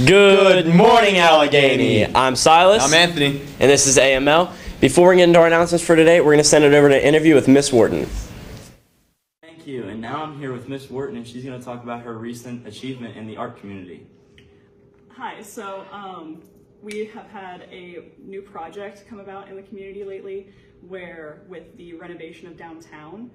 Good morning, Allegheny. I'm Silas. I'm Anthony. And this is AML. Before we get into our announcements for today, we're going to send it over to an interview with Miss Wharton. Thank you. And now I'm here with Miss Wharton, and she's going to talk about her recent achievement in the art community. Hi. So we have had a new project come about in the community lately, where with the renovation of downtown,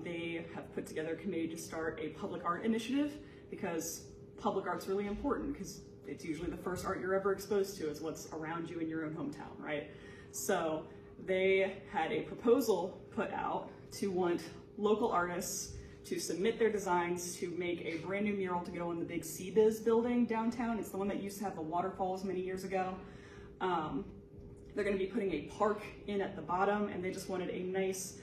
they have put together a committee to start a public art initiative, because public art's really important, because it's usually the first art you're ever exposed to is what's around you in your own hometown, right? So they had a proposal put out to want local artists to submit their designs to make a brand new mural to go in the big CBiz building downtown. It's the one that used to have the waterfalls many years ago. They're going to be putting a park in at the bottom, and they just wanted a nice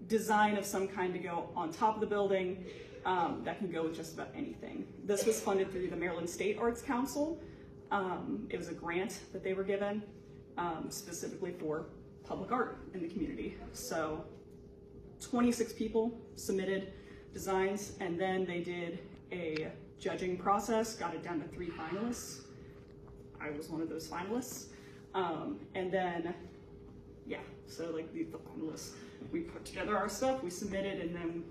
design of some kind to go on top of the building that can go with just about anything. This was funded through the Maryland State Arts Council. It was a grant that they were given specifically for public art in the community. So 26 people submitted designs, and then they did a judging process, got it down to 3 finalists. I was one of those finalists. And then, yeah, so like the finalists, we put together our stuff, we submitted, and then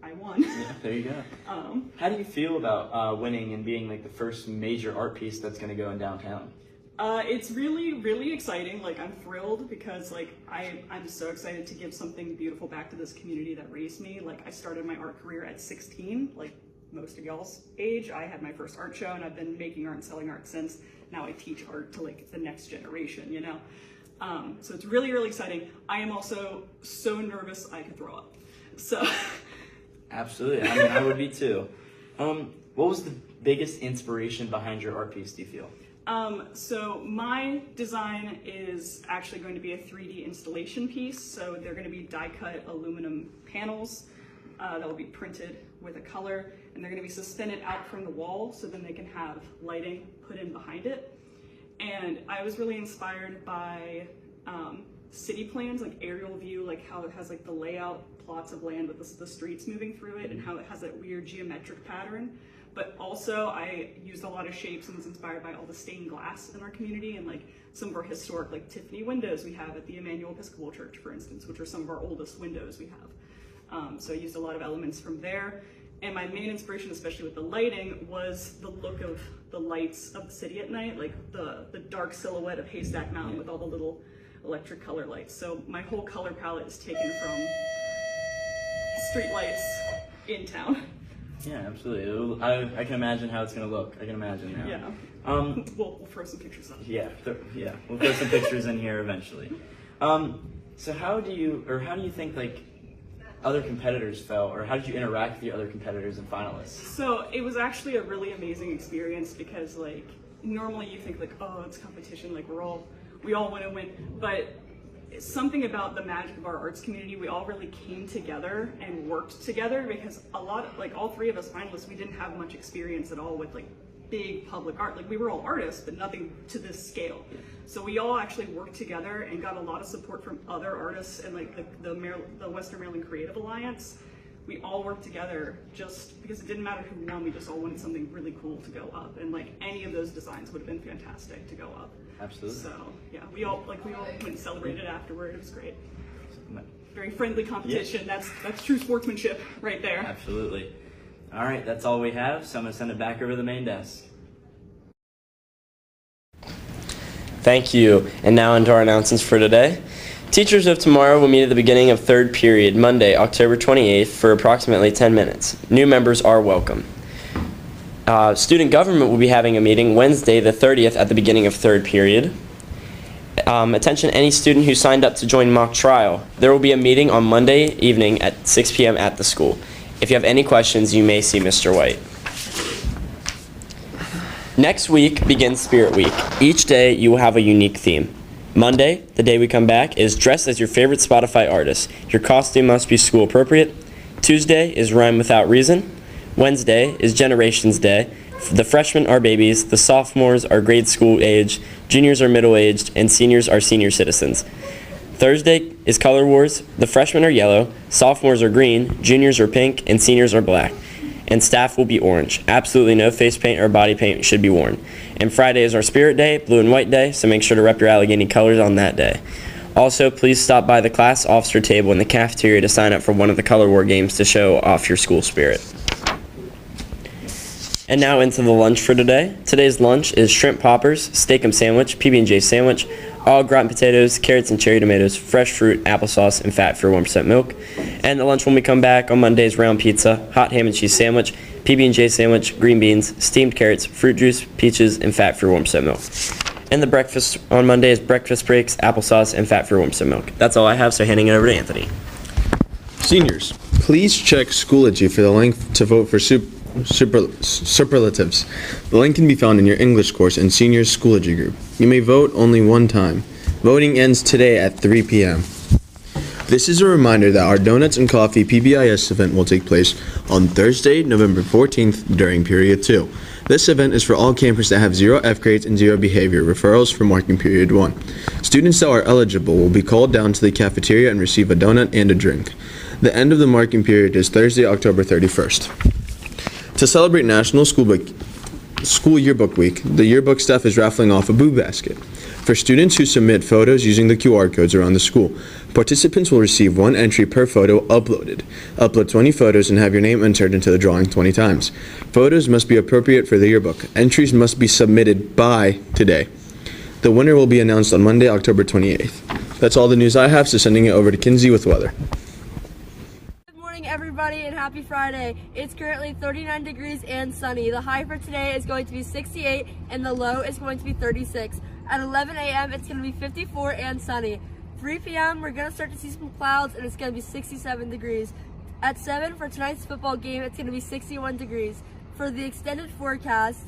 I won. Yeah, there you go. How do you feel about winning and being like the first major art piece that's going to go in downtown? It's really, really exciting. Like, I'm thrilled because like I'm so excited to give something beautiful back to this community that raised me. Like, I started my art career at 16, like most of y'all's age. I had my first art show, and I've been making art and selling art since. Now I teach art to like the next generation, you know? So it's really, really exciting. I am also so nervous I could throw up. So. Absolutely. I mean, I would be too. What was the biggest inspiration behind your art piece, do you feel? So my design is actually going to be a 3D installation piece. So they're going to be die-cut aluminum panels that will be printed with a color, and they're going to be suspended out from the wall, so then they can have lighting put in behind it. And I was really inspired by city plans, like aerial view, like how it has like the layout plots of land with the streets moving through it, and how it has that weird geometric pattern. But also I used a lot of shapes and was inspired by all the stained glass in our community, and like some of our historic like Tiffany windows we have at the Emmanuel Episcopal Church, for instance, which are some of our oldest windows we have. So I used a lot of elements from there. And my main inspiration, especially with the lighting, was the look of the lights of the city at night, like the dark silhouette of Haystack Mountain with all the little electric color lights. So my whole color palette is taken from street lights in town. Yeah, absolutely. I can imagine how it's going to look. I can imagine now. Yeah. We'll throw some pictures up. Yeah, we'll throw some pictures in here eventually. So how do you think like other competitors felt, or how did you interact with your other competitors and finalists? So it was actually a really amazing experience, because like normally you think like, oh, it's competition, like we all want to win, but something about the magic of our arts community, we all really came together and worked together, because all 3 of us finalists, we didn't have much experience at all with like big public art. Like, we were all artists, but nothing to this scale. So we all actually worked together and got a lot of support from other artists, and like the Western Maryland Creative Alliance. We all worked together just because it didn't matter who won, we just all wanted something really cool to go up, and like any of those designs would have been fantastic to go up. Absolutely. So yeah, we all went and celebrated afterward. It was great. Very friendly competition. Yeah. That's true sportsmanship right there. Absolutely. All right, that's all we have, so I'm going to send it back over to the main desk. Thank you. And now into our announcements for today. Teachers of Tomorrow will meet at the beginning of 3rd period, Monday, October 28th, for approximately 10 minutes. New members are welcome. Student Government will be having a meeting Wednesday, the 30th, at the beginning of 3rd period. Attention any student who signed up to join mock trial. There will be a meeting on Monday evening at 6 p.m. at the school. If you have any questions, you may see Mr. White. Next week begins Spirit Week. Each day you will have a unique theme. Monday, the day we come back, is dress as your favorite Spotify artist. Your costume must be school appropriate. Tuesday is Rhyme Without Reason. Wednesday is Generations Day. The freshmen are babies, the sophomores are grade school age, juniors are middle-aged, and seniors are senior citizens. Thursday is Color Wars. The freshmen are yellow, sophomores are green, juniors are pink, and seniors are black. and staff will be orange. Absolutely no face paint or body paint should be worn. And Friday is our Spirit Day, blue and white day, so make sure to rep your Allegheny colors on that day. Also, please stop by the class officer table in the cafeteria to sign up for one of the Color War games to show off your school spirit. And now into the lunch for today. Today's lunch is shrimp poppers, steak-'em sandwich, PB&J sandwich, all gratin potatoes, carrots and cherry tomatoes, fresh fruit, applesauce, and fat-free 1% milk. And the lunch when we come back on Monday is round pizza, hot ham and cheese sandwich, PB&J sandwich, green beans, steamed carrots, fruit juice, peaches, and fat-free 1% milk. And the breakfast on Monday is breakfast breaks, applesauce, and fat-free 1% milk. That's all I have, so handing it over to Anthony. Seniors, please check Schoology for the link to vote for superlatives. The link can be found in your English course in Seniors Schoology group. You may vote only one time. Voting ends today at 3 p.m. This is a reminder that our Donuts and Coffee PBIS event will take place on Thursday, November 14th during Period 2. This event is for all campers that have 0 F grades and 0 behavior referrals for marking Period 1. Students that are eligible will be called down to the cafeteria and receive a donut and a drink. The end of the marking period is Thursday, October 31st. To celebrate National School Yearbook Week, the yearbook staff is raffling off a boo basket for students who submit photos using the QR codes around the school. Participants will receive 1 entry per photo uploaded. Upload 20 photos and have your name entered into the drawing 20 times. Photos must be appropriate for the yearbook. Entries must be submitted by today. The winner will be announced on Monday, October 28th. That's all the news I have, so sending it over to Kinsey with weather. Everybody, and happy Friday. It's currently 39 degrees and sunny. The high for today is going to be 68 and the low is going to be 36. At 11 a.m. it's going to be 54 and sunny. 3 p.m. we're going to start to see some clouds and it's going to be 67 degrees. At 7 for tonight's football game it's going to be 61 degrees. For the extended forecast,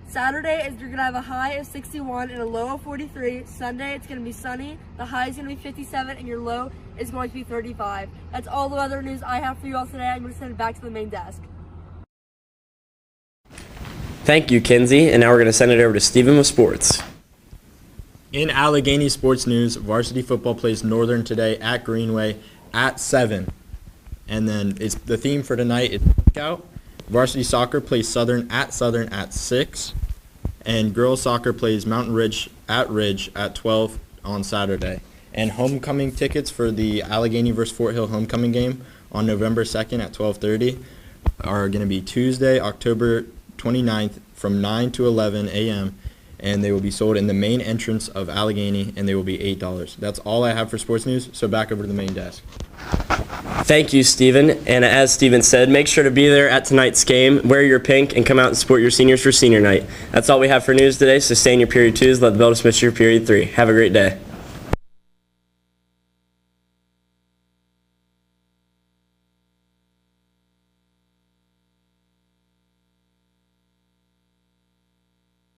Saturday is you're going to have a high of 61 and a low of 43. Sunday it's going to be sunny. The high is going to be 57 and your low is going to be 35. That's all the weather news I have for you all today. I'm going to send it back to the main desk. Thank you, Kinsey. And now we're going to send it over to Stephen with sports. In Allegheny sports news, varsity football plays Northern today at Greenway at 7. And then it's the theme for tonight is out. Varsity soccer plays Southern at 6. And girls soccer plays Mountain Ridge at 12 on Saturday. And homecoming tickets for the Allegheny vs. Fort Hill homecoming game on November 2nd at 12:30 are going to be Tuesday, October 29th from 9 to 11 a.m. And they will be sold in the main entrance of Allegheny, and they will be $8. That's all I have for sports news, so back over to the main desk. Thank you, Stephen. And as Stephen said, make sure to be there at tonight's game. Wear your pink and come out and support your seniors for senior night. That's all we have for news today, so stay in your period 2s. Let the bell dismiss your period 3. Have a great day.